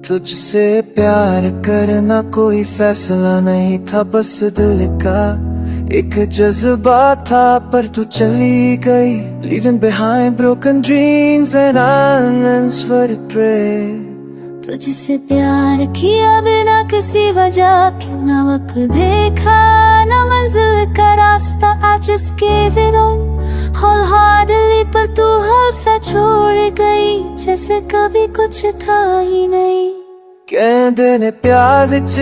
तुझसे प्यार करना कोई फैसला नहीं था, बस दिल का एक जज्बा था। पर तू चली गई, leaving behind broken dreams and unanswered prayer। तुझसे प्यार किया बिना किसी वजह के, ना वक्त देखा ना मंजिल का रास्ता। I just gave it all wholeheartedly, पर तू हल्का छोड़ गई जैसे कभी कुछ था ही नहीं। कहंदे ने प्यार विच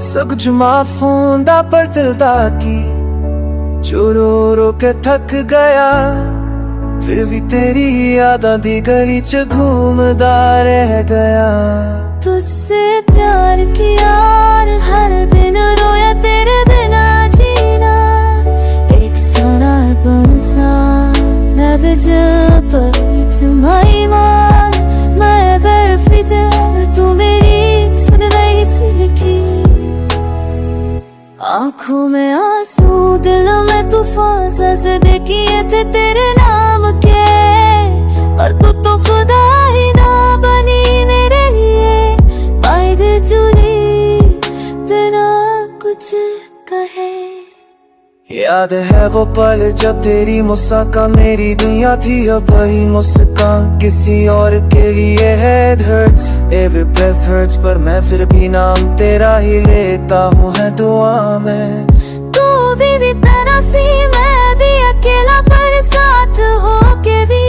सब माफ होंदा, पर दिल दा की जो रो रो के थक गया। फिर भी तेरी यादां दी गली च घूमदा रह गया। तुझसे प्यार किया और हर दिन रोया तेरे बिना जीना। एक सारा बंसा never just to my mind, my everything। तू मेरी सुन नहीं सीखी, आँखों में आंसू दिल में तूफान, सजदे किए थे तेरे नाम के। पर तू तो खुदा ही ना बनी मेरे लिए, बाइद जुड़ी बिना कुछ कहे। याद है वो पल जब तेरी मुस्कान मेरी दुनिया थी, अब वही मुस्कान किसी और के लिए है। It hurts, every breath hurts, पर मैं फिर भी नाम तेरा ही लेता हूँ है दुआ में। तू भी तरह सी मैं भी अकेला, पर साथ हो के भी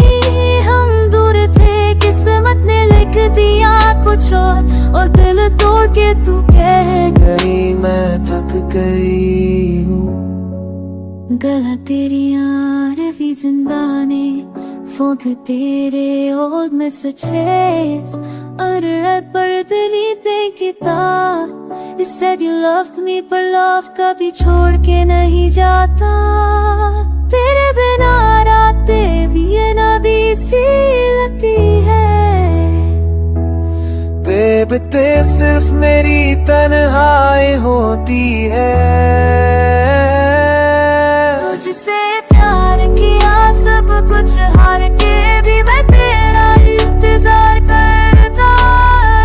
हम दूर थे। किस्मत ने लिख दिया कुछ और दिल तोड़ के तू कह गई मैं थक गई हूँ। गला तेरी आरवी जिंदाने फोंक तेरे old messages, और रात पर दिली देखता। You said you loved me, पर love कभी छोड़ के नहीं जाता। तेरे बिना रातें भी ये ना भी सी लगती है। बेबते सिर्फ मेरी तन्हाई होती है। तुझसे प्यार किया सब कुछ हार के भी मैं तेरा इंतजार करता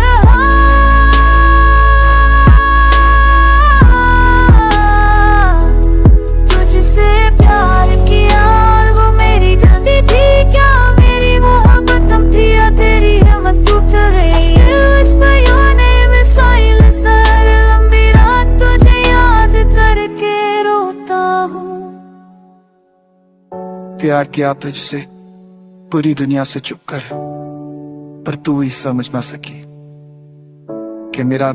रहा। तुझसे प्यार किया और वो मेरी गलती थी क्या? मेरी मोहब्बत कम थी या तेरी हिम्मत टूट गई? I still whisper your name in silence, हर लंबी रात तुझे याद करके रोता हूँ। प्यार किया तुझसे पूरी दुनिया से चुप कर, पर तू ही समझ ना सकी कि मेरा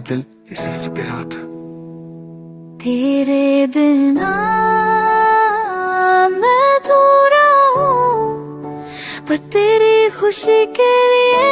दिल सिर्फ तेरा था। तेरे बिना मैं अधूरा हूँ, पर तेरी खुशी के लिए